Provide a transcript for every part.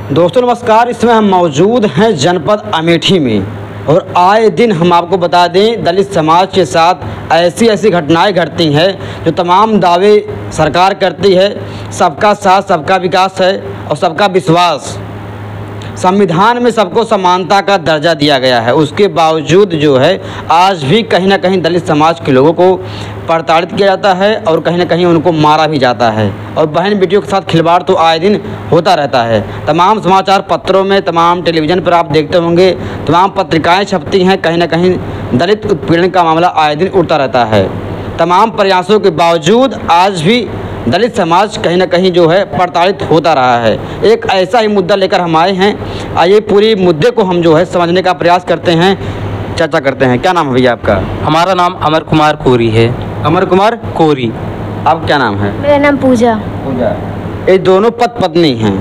दोस्तों नमस्कार, इसमें हम मौजूद हैं जनपद अमेठी में और आए दिन हम आपको बता दें दलित समाज के साथ ऐसी घटनाएं घटती हैं जो तमाम दावे सरकार करती है। सबका साथ, सबका विकास है और सबका विश्वास। संविधान में सबको समानता का दर्जा दिया गया है, उसके बावजूद जो है आज भी कहीं ना कहीं दलित समाज के लोगों को प्रताड़ित किया जाता है और कहीं ना कहीं उनको मारा भी जाता है और बहन बेटियों के साथ खिलवाड़ तो आए दिन होता रहता है। तमाम समाचार पत्रों में, तमाम टेलीविज़न पर आप देखते होंगे, तमाम पत्रिकाएं छपती हैं, कहीं ना कहीं दलित उत्पीड़न का मामला आए दिन उठता रहता है। तमाम प्रयासों के बावजूद आज भी दलित समाज कहीं ना कहीं जो है प्रताड़ित होता रहा है। एक ऐसा ही मुद्दा लेकर हम आए हैं। आइए पूरी मुद्दे को हम जो है समझने का प्रयास करते हैं, चर्चा करते हैं। क्या नाम है भैया आपका? हमारा नाम अमर कुमार कोरी है। अमर कुमार कोरी। आप क्या नाम है? मेरा नाम पूजा। ये दोनों पति पत्नी हैं।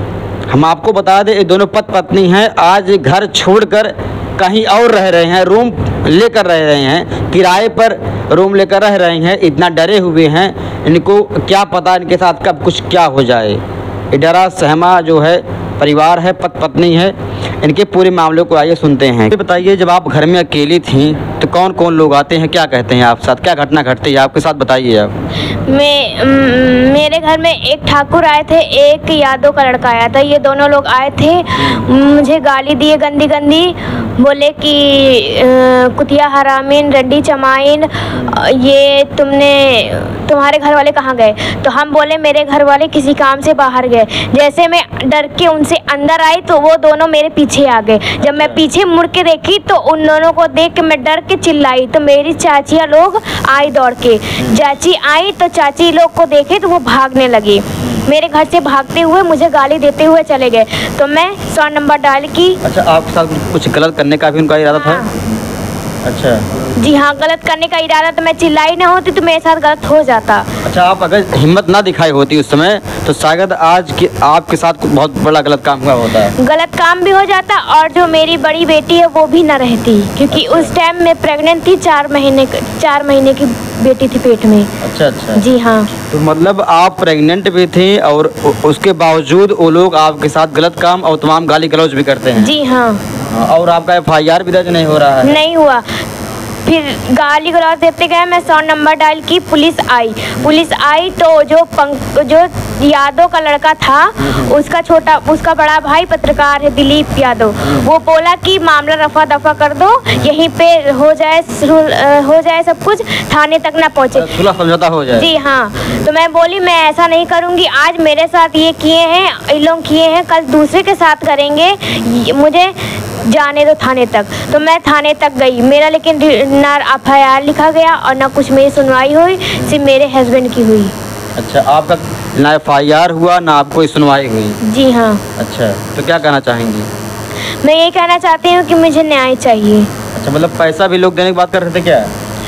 हम आपको बता दें ये दोनों पति पत्नी हैं। आज घर छोड़कर कहीं और रह रहे हैं, रूम लेकर रह रहे हैं, किराए पर रूम लेकर रह रहे हैं। इतना डरे हुए हैं, इनको क्या पता इनके साथ कब कुछ क्या हो जाए। ये डरा सहमा जो है परिवार है, पति पत्नी है। इनके पूरे मामले को आइए सुनते हैं। बताइए, जब आप घर में अकेली थीं तो कौन कौन लोग आते हैं, क्या कहते हैं आप साथ, क्या घटना घटती है आपके साथ, बताइए आप। मेरे घर में एक ठाकुर आए थे, एक यादव का लड़का आया था। ये दोनों लोग आए थे, मुझे गाली दिए गंदी गंदी, बोले कि कुतिया हरामीन, रंडी चमाइन, ये तुम्हारे घर वाले कहाँ गए? तो हम बोले मेरे घर वाले किसी काम से बाहर गए। जैसे मैं डर के उनसे अंदर आई तो वो दोनों मेरे पीछे आ गए। जब मैं पीछे मुड़ के देखी तो उन दोनों को देख के मैं डर के चिल्लाई तो मेरी चाचियाँ लोग आई दौड़ के। चाची आई तो चाची लोग को देखे तो वो भागने लगी। मेरे घर से भागते हुए मुझे गाली देते हुए चले गए। तो मैं 100 नंबर डायल की। अच्छा, आपके साथ कुछ गलत करने का भी उनका इरादा था? अच्छा जी हाँ, गलत करने का इरादा। तो मैं चिल्लाई ना होती तो मेरे साथ गलत हो जाता। अच्छा, आप अगर हिम्मत ना दिखाई होती उस समय तो शायद आज के आपके साथ बहुत बड़ा गलत काम हुआ होता है। गलत काम भी हो जाता और जो मेरी बड़ी बेटी है वो भी ना रहती, क्योंकि उस टाइम मैं प्रेग्नेंट थी। 4 महीने की बेटी थी पेट में। अच्छा जी हाँ। तो मतलब आप प्रेग्नेंट भी थी और उसके बावजूद वो लोग आपके साथ गलत काम और तमाम गाली गलौज भी करते हैं? जी हाँ। और आपका FIR भी दर्ज नहीं हो रहा है? नहीं हुआ। फिर गाली गलौज देते गए, मैं 100 नंबर डायल की। पुलिस आई तो जो यादव का लड़का था उसका बड़ा भाई पत्रकार है दिलीप यादव, वो बोला कि मामला रफा दफा कर दो, यहीं पे हो जाए सब कुछ, थाने तक ना पहुँचे, सुलह समझौता हो जाए। जी हाँ। तो मैं बोली मैं ऐसा नहीं करूँगी। आज मेरे साथ ये किए हैं, इन लोग किए हैं, कल दूसरे के साथ करेंगे, मुझे जाने दो थाने तक। तो मैं थाने तक गई। मेरा लेकिन ना FIR लिखा गया और ना कुछ मेरी सुनवाई हुई, सिर्फ मेरे हस्बैंड की हुई। अच्छा, आपका ना FIR हुआ ना आपको सुनवाई हुई? जी हाँ। अच्छा, तो क्या कहना चाहेंगी? मैं ये कहना चाहती हूँ कि मुझे न्याय चाहिए। अच्छा, मतलब पैसा भी लोग देने की बात कर रहे थे क्या,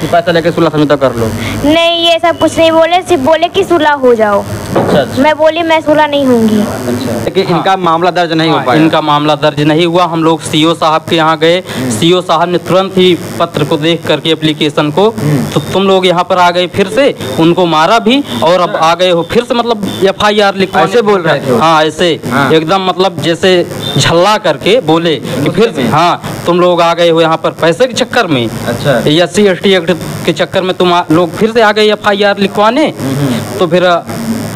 कि पैसा लेके सुलह समझौता कर लो? नहीं, ये सब कुछ नहीं बोले, सिर्फ बोले कि सुलह हो जाओ। अच्छा। मैं बोली मैं सुलह नहीं होंगी। अच्छा, लेकिन इनका मामला दर्ज नहीं हो पाया? इनका मामला दर्ज नहीं हुआ। हम लोग CO साहब के यहाँ गए। CO साहब ने तुरंत ही पत्र को देख करके एप्लीकेशन को, तो तुम लोग यहाँ पर आ गए, फिर से उनको मारा भी और अब आ गए हो फिर से, मतलब FIR लिखवा। ऐसे बोल रहे थे? हाँ, ऐसे एकदम मतलब जैसे झल्ला करके बोले कि फिर से हाँ तुम लोग आ गए हो यहाँ पर पैसे के चक्कर में। अच्छा। SC ST एक्ट के चक्कर में तुम लोग फिर से आ गए FIR लिखवाने। तो फिर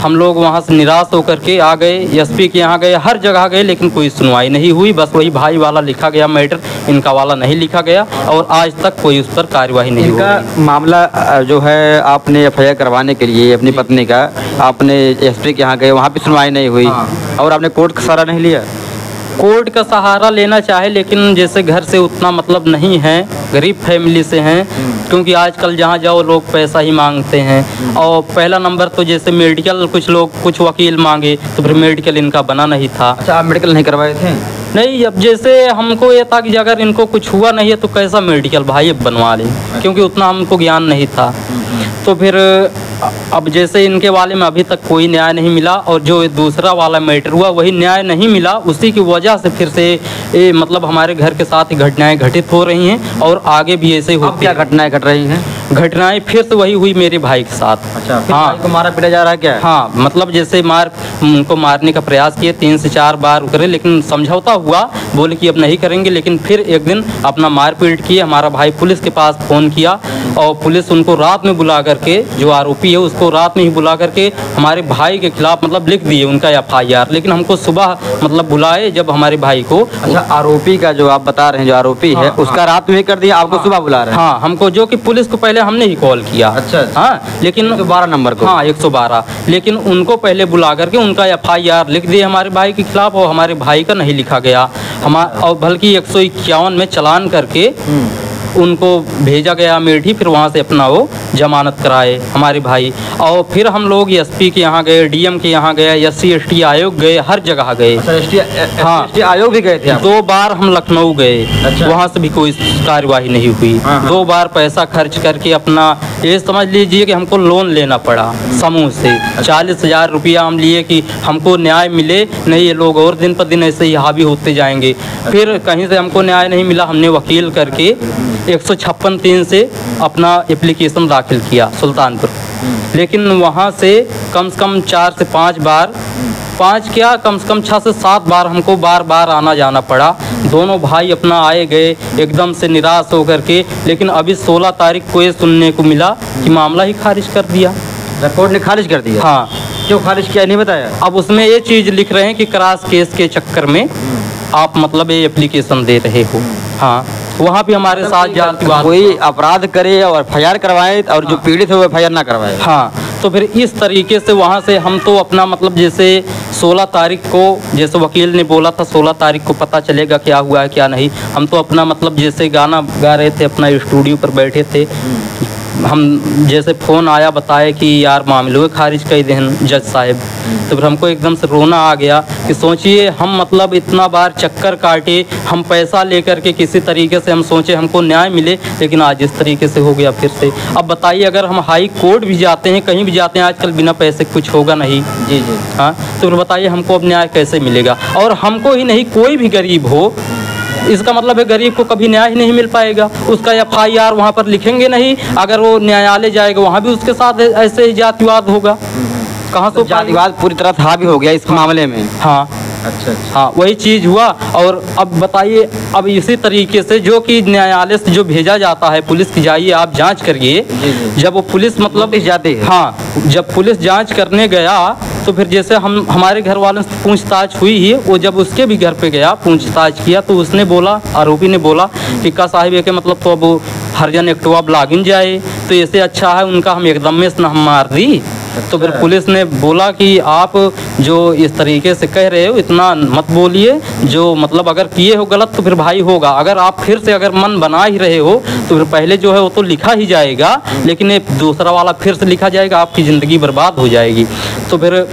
हम लोग वहाँ से निराश होकर के आ गए, SP के यहाँ गए, हर जगह गए, लेकिन कोई सुनवाई नहीं हुई। बस वही भाई वाला लिखा गया मैटर, इनका वाला नहीं लिखा गया और आज तक कोई उस पर कार्यवाही नहीं हुई। इनका मामला जो है आपने FIR करवाने के लिए अपनी पत्नी का आपने SP के यहाँ गए, वहाँ भी सुनवाई नहीं हुई। और आपने कोर्ट का सहारा नहीं लिया? कोर्ट का सहारा लेना चाहे, लेकिन जैसे घर से उतना मतलब नहीं है, गरीब फैमिली से हैं, क्योंकि आजकल जहाँ जाओ लोग पैसा ही मांगते हैं। और पहला नंबर तो जैसे मेडिकल, कुछ वकील मांगे तो फिर मेडिकल इनका बना नहीं था। अच्छा, आप मेडिकल नहीं करवाए थे? नहीं, अब जैसे हमको ये था कि अगर इनको कुछ हुआ नहीं है तो कैसा मेडिकल भाई अब बनवा लें, क्योंकि उतना हमको ज्ञान नहीं था। तो फिर अब जैसे इनके वाले में अभी तक कोई न्याय नहीं मिला और जो दूसरा वाला मैटर हुआ वही न्याय नहीं मिला, उसी की वजह से फिर से मतलब हमारे घर के साथ घटनाएं घटित हो रही हैं और आगे भी ऐसे होती। क्या घटनाएं घट रही हैं? घटनाएं फिर से वही हुई मेरे भाई के साथ। अच्छा, फिर हाँ, भाई को मारा पीटा जा रहा है क्या? हाँ, मतलब जैसे उनको मारने का प्रयास किए 3 से 4 बार करे, लेकिन समझौता हुआ, बोले कि अब नहीं करेंगे। लेकिन फिर एक दिन अपना मारपीट किए। हमारा भाई पुलिस के पास फ़ोन किया और पुलिस उनको रात में बुला करके, जो आरोपी है उसको रात में ही बुला करके हमारे भाई के खिलाफ मतलब लिख दिए उनका FIR। लेकिन हमको सुबह मतलब बुलाए जब हमारे भाई को। अच्छा, आरोपी का जो आप बता रहे हैं, जो आरोपी है उसका रात में ही कर दिया, आपको सुबह बुला रहे हैं? हाँ, हमको, जो कि पुलिस को पहले हमने ही कॉल किया। अच्छा। हाँ, लेकिन 112 नंबर को? हाँ, 112। लेकिन उनको पहले बुला करके उनका FIR लिख दिए हमारे भाई के खिलाफ, और हमारे भाई का नहीं लिखा गया। और बल्कि 151 में चालान करके उनको भेजा गया अमेठी। फिर वहाँ से अपना वो जमानत कराए हमारे भाई। और फिर हम लोग SP के यहाँ गए, DM के यहाँ गए, SC ST आयोग गए, हर जगह गए। अच्छा, हाँ, ST आयोग भी गए थे आप? 2 बार हम लखनऊ गए। अच्छा। वहाँ से भी कोई कार्यवाही नहीं हुई। हाँ। 2 बार पैसा खर्च करके अपना, ये समझ लीजिए कि हमको लोन लेना पड़ा समूह से। 40,000 रुपया हम लिए कि हमको न्याय मिले, नहीं ये लोग और दिन पर दिन ऐसे ही हावी होते जाएंगे। फिर कहीं से हमको न्याय नहीं मिला, हमने वकील करके 156(3) से अपना एप्लीकेशन दाखिल किया सुल्तानपुर। लेकिन वहाँ से कम 4 से 5 बार, 5 क्या कम से कम 6 से 7 बार हमको बार आना जाना पड़ा। दोनों भाई अपना आए गए एकदम से निराश होकर के। लेकिन अभी 16 तारीख को ये सुनने को मिला कि मामला ही खारिज कर दिया। कोर्ट ने खारिज कर दिया? हाँ। क्यों खारिज किया, नहीं बताया? अब उसमें ये चीज़ लिख रहे हैं कि क्रॉस केस के चक्कर में आप मतलब ये एप्लीकेशन दे रहे हो। हाँ, वहाँ भी हमारे साथ जातिवाद, कोई अपराध करे और FIR करवाए और जो पीड़ित है वो FIR ना करवाए। हाँ, तो फिर इस तरीके से वहाँ से हम तो अपना मतलब जैसे 16 तारीख को, जैसे वकील ने बोला था 16 तारीख को पता चलेगा क्या हुआ है क्या नहीं। हम तो अपना मतलब जैसे गाना गा रहे थे, अपना स्टूडियो पर बैठे थे। हम जैसे फ़ोन आया, बताए कि यार मामले खारिज कर दें जज साहब। तो फिर हमको एकदम से रोना आ गया कि सोचिए हम मतलब इतना बार चक्कर काटे, हम पैसा लेकर के किसी तरीके से हम सोचे हमको न्याय मिले, लेकिन आज इस तरीके से हो गया फिर से। अब बताइए, अगर हम हाई कोर्ट भी जाते हैं, कहीं भी जाते हैं, आजकल बिना पैसे कुछ होगा नहीं। जी जी। हाँ, तो फिर बताइए हमको अब न्याय कैसे मिलेगा? और हमको ही नहीं, कोई भी गरीब हो, इसका मतलब है गरीब को कभी न्याय ही नहीं मिल पाएगा। उसका FIR वहाँ पर लिखेंगे नहीं, अगर वो न्यायालय जाएगा वहाँ भी उसके साथ ऐसे ही जातिवाद होगा। कहाँ से जातिवाद पूरी तरह हावी हो गया इस मामले में? हाँ। अच्छा। हाँ, वही चीज़ हुआ। और अब बताइए, अब इसी तरीके से जो कि न्यायालय से जो भेजा जाता है, पुलिस की जाइए आप जांच करिए। जब वो पुलिस मतलब जाती है, हाँ, जब पुलिस जांच करने गया तो फिर जैसे हमारे घर वालों से पूछताछ हुई ही, वो जब उसके भी घर पे गया पूछताछ किया तो उसने बोला, आरोपी ने बोला कि का साहिब है कि मतलब तो अब हरिजन एक्टवा ब्लागिन जाए, तो ऐसे अच्छा है उनका हम एकदम में हम मार दी। तो फिर पुलिस ने बोला कि आप जो इस तरीके से कह रहे हो इतना मत बोलिए, जो मतलब अगर किए हो गलत तो फिर भाई होगा। अगर आप फिर से अगर मन बना ही रहे हो तो फिर पहले जो है वो तो लिखा ही जाएगा, लेकिन ये दूसरा वाला फिर से लिखा जाएगा, आपकी ज़िंदगी बर्बाद हो जाएगी। तो फिर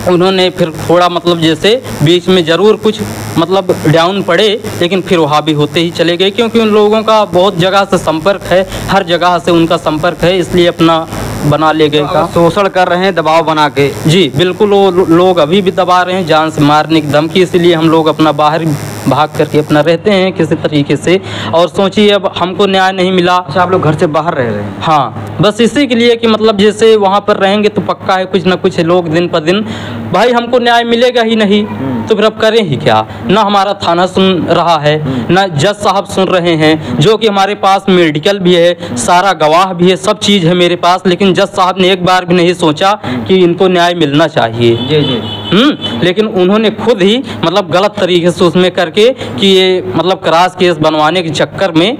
उन्होंने फिर थोड़ा मतलब जैसे बीच में ज़रूर कुछ मतलब डाउन पड़े, लेकिन फिर वहाँ भी होते ही चले गए, क्योंकि उन लोगों का बहुत जगह से संपर्क है, हर जगह से उनका संपर्क है, इसलिए अपना बना ले गए का शोषण कर रहे हैं दबाव बना के। जी बिल्कुल, वो लोग अभी भी दबा रहे हैं, जान से मारने की धमकी, इसलिए हम लोग अपना बाहर भाग करके अपना रहते हैं किसी तरीके से। और सोचिए अब हमको न्याय नहीं मिला। अच्छा, आप लोग घर से बाहर रह रहे हैं? हाँ, बस इसी के लिए कि मतलब जैसे वहाँ पर रहेंगे तो पक्का है कुछ ना कुछ लोग दिन पर दिन, भाई हमको न्याय मिलेगा ही नहीं, तो फिर अब करें ही क्या? ना हमारा थाना सुन रहा है, ना जज साहब सुन रहे हैं, जो कि हमारे पास मेडिकल भी है, सारा गवाह भी है, सब चीज़ है मेरे पास, लेकिन जज साहब ने एक बार भी नहीं सोचा कि इनको न्याय मिलना चाहिए। जी जी। लेकिन उन्होंने खुद ही मतलब गलत तरीके से उसमें करके कि ये मतलब क्रॉस केस बनवाने के चक्कर में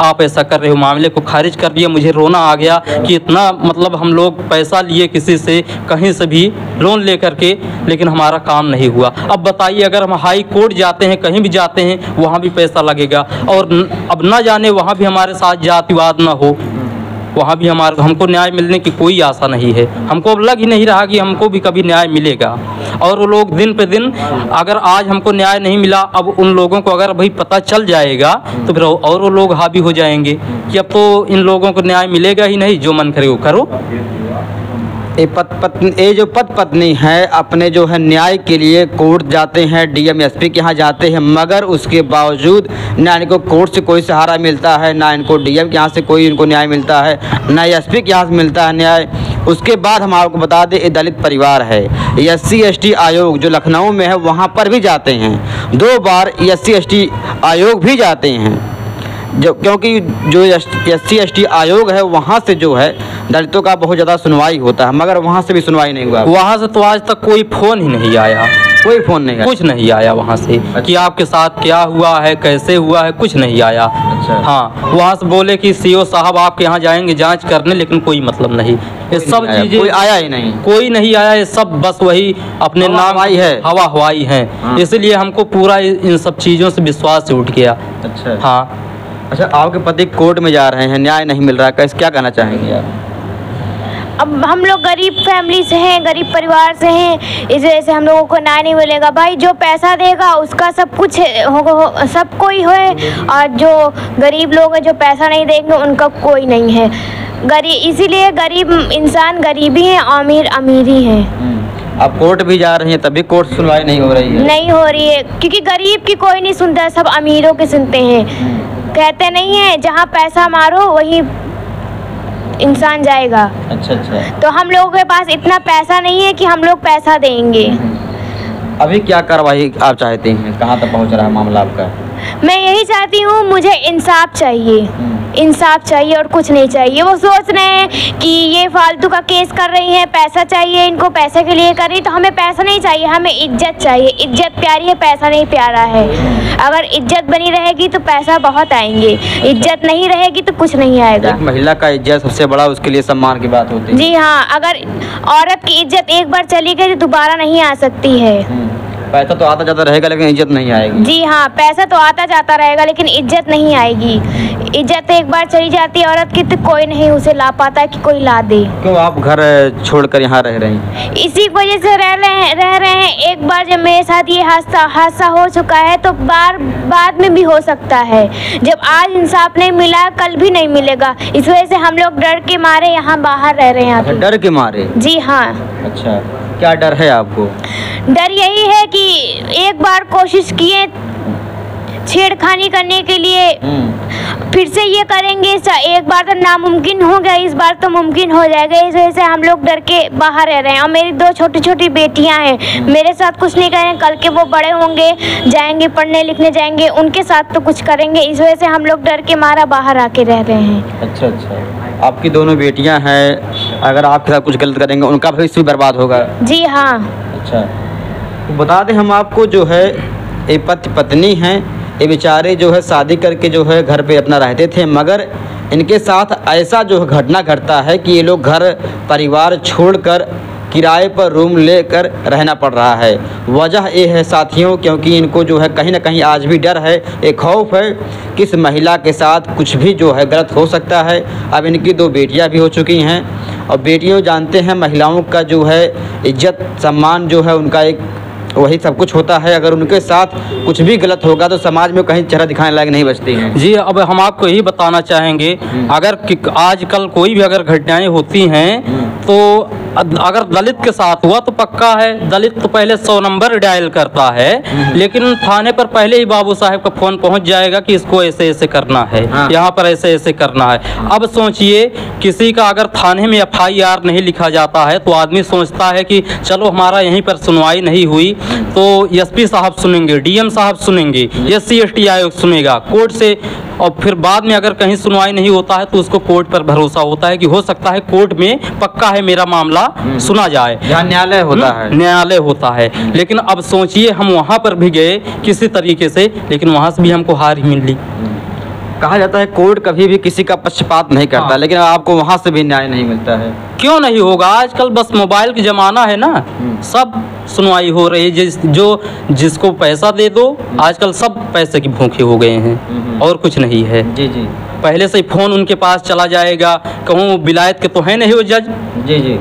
आप ऐसा कर रहे हो, मामले को खारिज कर दिया। मुझे रोना आ गया कि इतना मतलब हम लोग पैसा लिए किसी से, कहीं से भी लोन ले करके, लेकिन हमारा काम नहीं हुआ। अब बताइए, अगर हम हाई कोर्ट जाते हैं, कहीं भी जाते हैं, वहाँ भी पैसा लगेगा, और अब ना जाने वहाँ भी हमारे साथ जातिवाद ना हो, वहाँ भी हमको न्याय मिलने की कोई आशा नहीं है। हमको अब लग ही नहीं रहा कि हमको भी कभी न्याय मिलेगा। और वो लोग दिन पे दिन, अगर आज हमको न्याय नहीं मिला, अब उन लोगों को अगर भाई पता चल जाएगा तो फिर और वो लोग हावी हो जाएंगे कि अब तो इन लोगों को न्याय मिलेगा ही नहीं, जो मन करे वो करो। ये जो पति पत्नी है अपने जो है न्याय के लिए कोर्ट जाते हैं, डीएम एसपी के यहाँ जाते हैं, मगर उसके बावजूद ना इनको कोर्ट से कोई सहारा मिलता है, ना इनको डीएम के यहाँ से कोई इनको न्याय मिलता है, ना एसपी के यहाँ से मिलता है न्याय। उसके बाद हम आपको बता दें ये दलित परिवार है। SC ST आयोग जो लखनऊ में है वहाँ पर भी जाते हैं, 2 बार SC ST आयोग भी जाते हैं, जो क्योंकि जो SC ST आयोग है वहाँ से जो है दलितों का बहुत ज़्यादा सुनवाई होता है, मगर वहाँ से भी सुनवाई नहीं हुआ। वहाँ से तो आज तक कोई फ़ोन ही नहीं आया, कोई फ़ोन नहीं आया, कुछ नहीं आया वहाँ से कि आपके साथ क्या हुआ है, कैसे हुआ है, कुछ नहीं आया। अच्छा। हाँ, वहाँ से बोले कि CO साहब आपके यहाँ जाएंगे जांच करने, लेकिन कोई मतलब नहीं। ये सब चीज़ें कोई आया ही नहीं, कोई नहीं आया। ये सब बस वही अपने नाम हवाई है, हवा हवाई है। हाँ। इसलिए हमको पूरा इन सब चीज़ों से विश्वास उठ गया। अच्छा हाँ। अच्छा, आपके पति कोर्ट में जा रहे हैं, न्याय नहीं मिल रहा है, कैसे क्या कहना चाहेंगे आप? अब हम लोग गरीब फैमिली से हैं, गरीब परिवार से हैं, इस वजह से हम लोगों को न्याय नहीं मिलेगा। भाई जो पैसा देगा उसका सब कुछ हो, सब कोई है, और जो गरीब लोग हैं जो पैसा नहीं देंगे उनका कोई नहीं है। इसीलिए गरीब इंसान गरीबी है, अमीर अमीरी है। आप कोर्ट भी जा रही हैं तभी कोर्ट सुनवाई नहीं हो रही है? नहीं हो रही है, क्योंकि गरीब की कोई नहीं सुनता, सब अमीरों के सुनते हैं। कहते नहीं है जहाँ पैसा मारो वहीं इंसान जाएगा। अच्छा अच्छा। तो हम लोगों के पास इतना पैसा नहीं है कि हम लोग पैसा देंगे। अभी क्या कार्रवाई आप चाहते हैं, कहाँ तक पहुँच रहा है मामला आपका? मैं यही चाहती हूँ, मुझे इंसाफ चाहिए, इंसाफ चाहिए और कुछ नहीं चाहिए। वो सोच रहे हैं कि ये फालतू का केस कर रही हैं, पैसा चाहिए इनको, पैसे के लिए कर रही, तो हमें पैसा नहीं चाहिए, हमें इज्जत चाहिए। इज्जत प्यारी है, पैसा नहीं प्यारा है। अगर इज्जत बनी रहेगी तो पैसा बहुत आएंगे, इज्जत नहीं रहेगी तो कुछ नहीं आएगा। एक महिला का इज्जत सबसे बड़ा उसके लिए सम्मान की बात होती है। जी हाँ, अगर औरत की इज्जत एक बार चली गई तो दोबारा नहीं आ सकती है। पैसा तो आता जाता रहेगा लेकिन इज्जत नहीं आएगी। जी हाँ, पैसा तो आता जाता रहेगा लेकिन इज्जत नहीं आएगी। इज्जत एक बार चली जाती है औरत की तो कोई नहीं उसे ला पाता कि कोई ला दे। क्यों आप घर छोड़कर यहाँ रह रही हैं? इसी वजह से रह रहे हैं। एक बार जब मेरे साथ ये हादसा हो चुका है तो बाद में भी हो सकता है। जब आज इंसाफ नहीं मिला कल भी नहीं मिलेगा। इस वजह से हम लोग डर के मारे यहाँ बाहर रह रहे हैं। अच्छा, डर के मारे? जी हाँ। अच्छा, क्या डर है आपको? डर यही है कि एक बार कोशिश किए छेड़खानी करने के लिए, फिर से ये करेंगे। एक बार तो नामुमकिन हो गया, इस बार तो मुमकिन हो जाएगा। इस वजह से हम लोग डर के बाहर रह रहे हैं। और मेरी 2 छोटी छोटी बेटियां हैं, मेरे साथ कुछ नहीं करेंगे, कल के वो बड़े होंगे, जाएंगे पढ़ने लिखने जाएंगे, उनके साथ तो कुछ करेंगे। इस वजह से हम लोग डर के मारा बाहर आके रह रहे हैं। अच्छा अच्छा। आपकी दोनों बेटियां हैं, अगर आपके साथ कुछ गलत करेंगे उनका भविष्य भी बर्बाद होगा? जी हाँ। अच्छा, तो बता दें हम आपको जो है ये पति पत्नी हैं, ये बेचारे जो है शादी करके जो है घर पे अपना रहते थे, मगर इनके साथ ऐसा जो घटना घटता है कि ये लोग घर परिवार छोड़कर किराए पर रूम लेकर रहना पड़ रहा है। वजह ये है साथियों, क्योंकि इनको जो है कहीं ना कहीं आज भी डर है, एक खौफ है कि इस महिला के साथ कुछ भी जो है गलत हो सकता है। अब इनकी 2 बेटियां भी हो चुकी हैं, और बेटियों जानते हैं महिलाओं का जो है इज्जत सम्मान जो है उनका एक वही सब कुछ होता है। अगर उनके साथ कुछ भी गलत होगा तो समाज में कहीं चेहरा दिखाने लायक नहीं बचती हैं। जी, अब हम आपको यही बताना चाहेंगे, अगर आजकल कोई भी अगर घटनाएं होती हैं तो अगर दलित के साथ हुआ तो पक्का है, दलित तो पहले 100 नंबर डायल करता है, लेकिन थाने पर पहले ही बाबू साहब का फोन पहुंच जाएगा कि इसको ऐसे ऐसे करना है, यहाँ पर ऐसे ऐसे करना है। अब सोचिए, किसी का अगर थाने में FIR नहीं लिखा जाता है तो आदमी सोचता है कि चलो हमारा यहीं पर सुनवाई नहीं हुई तो SP साहब सुनेंगे, DM साहब सुनेंगे, SC ST आयोग सुनेगा कोर्ट से, और फिर बाद में अगर कहीं सुनवाई नहीं होता है तो उसको कोर्ट पर भरोसा होता है कि हो सकता है कोर्ट में पक्का है मेरा मामला सुना जाए, यहाँ न्यायालय होता है, न्यायालय होता है। लेकिन अब सोचिए, हम वहाँ पर भी गए किसी तरीके से, लेकिन वहाँ से भी हमको हार ही मिली। कहा जाता है कोर्ट कभी भी किसी का पक्षपात नहीं करता। हाँ। लेकिन आपको वहाँ से भी न्याय नहीं मिलता है। क्यों नहीं होगा? आजकल बस मोबाइल की ज़माना है ना, सब सुनवाई हो रही है। जिसको पैसा दे दो, आजकल सब पैसे की भूखे हो गए हैं और कुछ नहीं है। जी जी। पहले से ही फ़ोन उनके पास चला जाएगा, कहूँ विलायत के तो है नहीं वो जज। जी जी।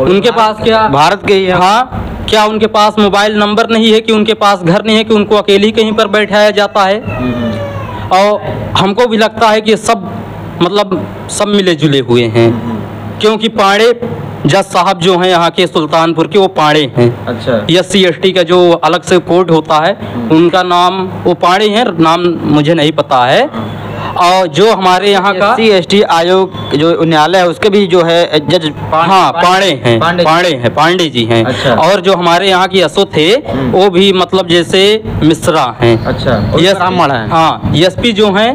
उनके पास क्या भारत के ही है। हाँ, क्या उनके पास मोबाइल नंबर नहीं है कि उनके पास घर नहीं है कि उनको अकेले ही कहीं पर बैठाया जाता है? और हमको भी लगता है कि सब मतलब सब मिले जुले हुए हैं, क्योंकि पाड़े जज साहब जो हैं यहाँ के सुल्तानपुर के, वो पाड़े हैं। अच्छा। SC ST का जो अलग से कोर्ट होता है उनका नाम वो पाड़े हैं, नाम मुझे नहीं पता है। और जो हमारे यहाँ का SC ST आयोग जो न्यायालय है उसके भी जो है जज हाँ पांडे जी हैं। अच्छा। और जो हमारे यहाँ की SO थे वो भी मतलब जैसे मिश्रा हैं। अच्छा। ब्राह्मण हैं। हाँ SP जो हैं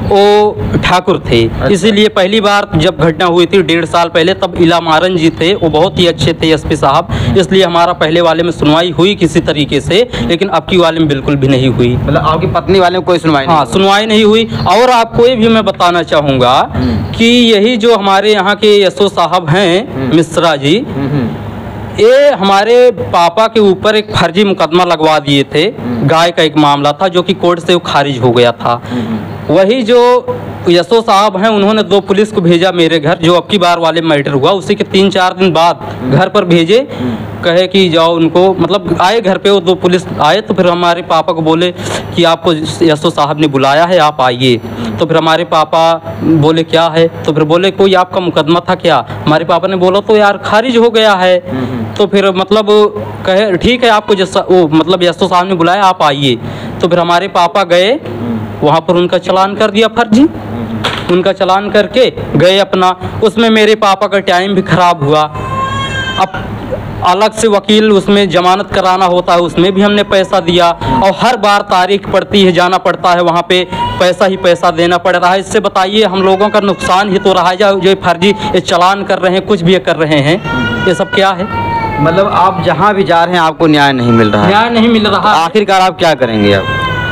वो ठाकुर थे। इसीलिए पहली बार जब घटना हुई थी 1.5 साल पहले, तब इलामारन जी थे, वो बहुत ही अच्छे थे SP साहब, इसलिए हमारा पहले वाले में सुनवाई हुई किसी तरीके से, लेकिन अब की वाले में बिल्कुल भी नहीं हुई। मतलब आपकी पत्नी वाले में कोई सुनवाई नहीं? हाँ, सुनवाई नहीं हुई। और आपको ये भी मैं बताना चाहूँगा कि यही जो हमारे यहाँ के SO साहब हैं मिश्रा जी, ये हमारे पापा के ऊपर एक फर्जी मुकदमा लगवा दिए थे। गाय का एक मामला था जो कि कोर्ट से वो खारिज हो गया था। वही जो SO साहब हैं उन्होंने 2 पुलिस को भेजा मेरे घर, जो अब की बार वाले मैटर हुआ उसी के 3-4 दिन बाद घर पर भेजे, कहे कि जाओ उनको, मतलब आए घर पे वो 2 पुलिस आए। तो फिर हमारे पापा को बोले कि आपको SO साहब ने बुलाया है, आप आइए। तो फिर हमारे पापा बोले क्या है, तो फिर बोले कोई आपका मुकदमा था क्या। हमारे पापा ने बोला तो यार खारिज हो गया है। तो फिर मतलब कहे ठीक है, आपको वो मतलब SO साहब ने बुलाया, आप आइए। तो फिर हमारे पापा गए वहाँ पर, उनका चालान कर दिया फर्जी, उनका चालान करके गए अपना। उसमें मेरे पापा का टाइम भी खराब हुआ। अब अलग से वकील उसमें जमानत कराना होता है, उसमें भी हमने पैसा दिया, और हर बार तारीख पड़ती है, जाना पड़ता है वहाँ पे, पैसा ही पैसा देना पड़ रहा है। इससे बताइए हम लोगों का नुकसान ही तो रहा है। जो फर्जी ये चालान कर रहे हैं, कुछ भी कर रहे हैं, ये सब क्या है? मतलब आप जहाँ भी जा रहे हैं आपको न्याय नहीं मिल रहा है? न्याय नहीं मिल रहा। आखिरकार आप क्या करेंगे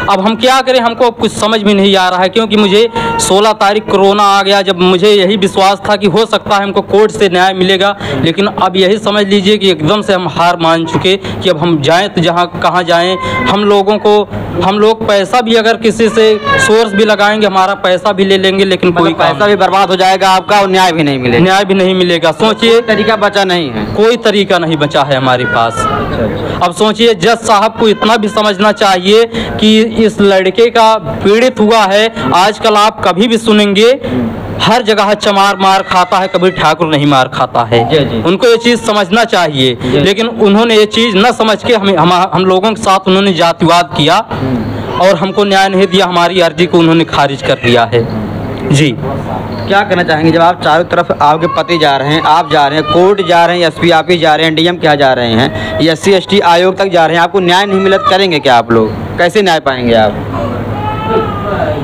अब हम क्या करें, हमको कुछ समझ में नहीं आ रहा है, क्योंकि मुझे 16 तारीख कोरोना आ गया, जब मुझे यही विश्वास था कि हो सकता है हमको कोर्ट से न्याय मिलेगा, लेकिन अब यही समझ लीजिए कि एकदम से हम हार मान चुके कि अब हम जाएं तो जहां कहाँ जाएं। हम लोग पैसा भी अगर किसी से सोर्स भी लगाएंगे, हमारा पैसा भी ले लेंगे, लेकिन कोई पैसा भी बर्बाद हो जाएगा आपका और न्याय भी नहीं मिलेगा। न्याय भी नहीं मिलेगा। सोचिए, तरीका बचा नहीं है, कोई तरीका नहीं बचा है हमारे पास। अब सोचिए, जज साहब को इतना भी समझना चाहिए कि इस लड़के का पीड़ित हुआ है। आजकल आप कभी भी सुनेंगे हर जगह चमार मार खाता है, कभी ठाकुर नहीं मार खाता है। उनको ये चीज़ समझना चाहिए, लेकिन उन्होंने ये चीज़ न समझ के हम लोगों के साथ उन्होंने जातिवाद किया और हमको न्याय नहीं दिया। हमारी अर्जी को उन्होंने खारिज कर दिया है। जी, क्या कहना चाहेंगे जब आप चारों तरफ आपके पति जा रहे हैं, आप जा रहे हैं, कोर्ट जा रहे हैं, SP आप ही जा रहे हैं, DM क्या जा रहे हैं, SC ST आयोग तक जा रहे हैं, आपको न्याय नहीं मिला, करेंगे क्या आप लोग? कैसे न्याय पाएंगे आप?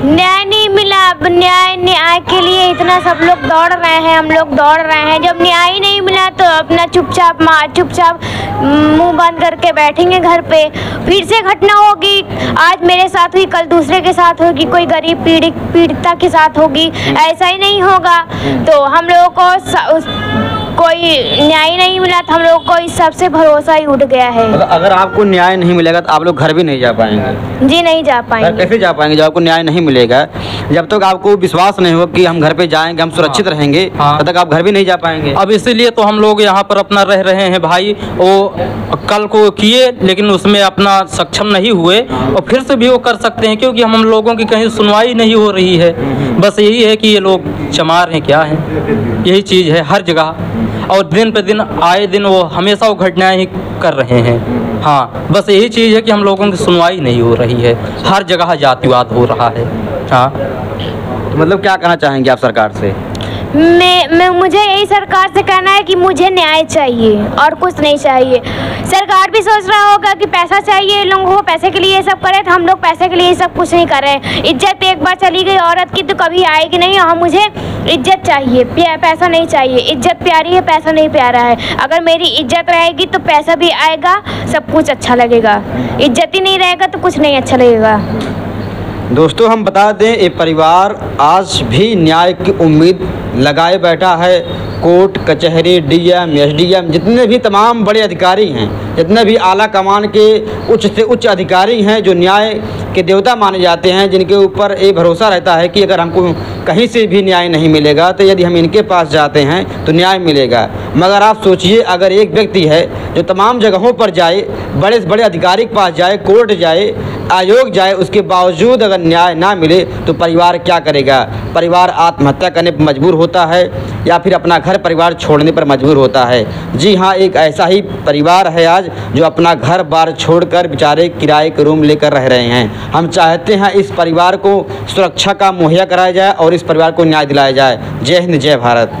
न्याय नहीं मिला। अब न्याय के लिए इतना सब लोग दौड़ रहे हैं, हम लोग दौड़ रहे हैं। जब न्याय नहीं मिला तो अपना चुपचाप मुंह बंद करके बैठेंगे घर पे। फिर से घटना होगी, आज मेरे साथ हुई, कल दूसरे के साथ होगी, कोई गरीब पीड़िता के साथ होगी। ऐसा ही नहीं होगा। तो हम लोगों को कोई न्याय नहीं मिला, तो हम लोग को इस सब से भरोसा ही उठ गया है। मतलब अगर आपको न्याय नहीं मिलेगा तो आप लोग घर भी नहीं जा पाएंगे? जी नहीं जा पाएंगे। कैसे जा पाएंगे जब आपको न्याय नहीं मिलेगा? जब तक आपको विश्वास नहीं हो कि हम घर पे जाएंगे, हम सुरक्षित रहेंगे, तब तक आप घर भी नहीं जा पाएंगे। अब इसीलिए तो हम लोग यहाँ पर अपना रह रहे हैं भाई। वो कल को किए लेकिन उसमें अपना सक्षम नहीं हुए, और फिर से भी वो कर सकते हैं, क्योंकि हम लोगों की कहीं सुनवाई नहीं हो रही है। बस यही है कि ये लोग चमार हैं, क्या है, यही चीज़ है हर जगह। और दिन पे दिन आए दिन वो हमेशा वो घटनाएं ही कर रहे हैं। हाँ, बस यही चीज़ है कि हम लोगों की सुनवाई नहीं हो रही है, हर जगह जातिवाद हो रहा है। हाँ, तो मतलब क्या कहना चाहेंगे आप सरकार से? मुझे यही सरकार से कहना है कि मुझे न्याय चाहिए और कुछ नहीं चाहिए। सरकार भी सोच रहा होगा कि पैसा चाहिए लोगों को, पैसे के लिए ये सब करे, तो हम लोग पैसे के लिए ये सब कुछ नहीं कर रहे हैं। इज्जत एक बार चली गई औरत की तो कभी आएगी नहीं। और मुझे इज्जत चाहिए, पैसा नहीं चाहिए। इज्जत प्यारी है, पैसा नहीं प्यारा है। अगर मेरी इज्जत रहेगी तो पैसा भी आएगा, सब कुछ अच्छा लगेगा। इज्जत ही नहीं रहेगा तो कुछ नहीं अच्छा लगेगा। दोस्तों, हम बता दें, ये परिवार आज भी न्याय की उम्मीद लगाए बैठा है। कोर्ट कचहरी, DM SDM जितने भी तमाम बड़े अधिकारी हैं, जितने भी आला कमान के उच्च से उच्च अधिकारी हैं, जो न्याय के देवता माने जाते हैं, जिनके ऊपर ये भरोसा रहता है कि अगर हमको कहीं से भी न्याय नहीं मिलेगा तो यदि हम इनके पास जाते हैं तो न्याय मिलेगा। मगर आप सोचिए, अगर एक व्यक्ति है जो तमाम जगहों पर जाए, बड़े से बड़े अधिकारी के पास जाए, कोर्ट जाए, आयोग जाए, उसके बावजूद अगर न्याय ना मिले तो परिवार क्या करेगा? परिवार आत्महत्या करने पर मजबूर होता है या फिर अपना घर परिवार छोड़ने पर मजबूर होता है। जी हाँ, एक ऐसा ही परिवार है आज जो अपना घर बार छोड़कर बेचारे किराए के रूम लेकर रह रहे हैं। हम चाहते हैं इस परिवार को सुरक्षा का मुहैया कराया जाए और इस परिवार को न्याय दिलाया जाए। जय हिंद, जय भारत।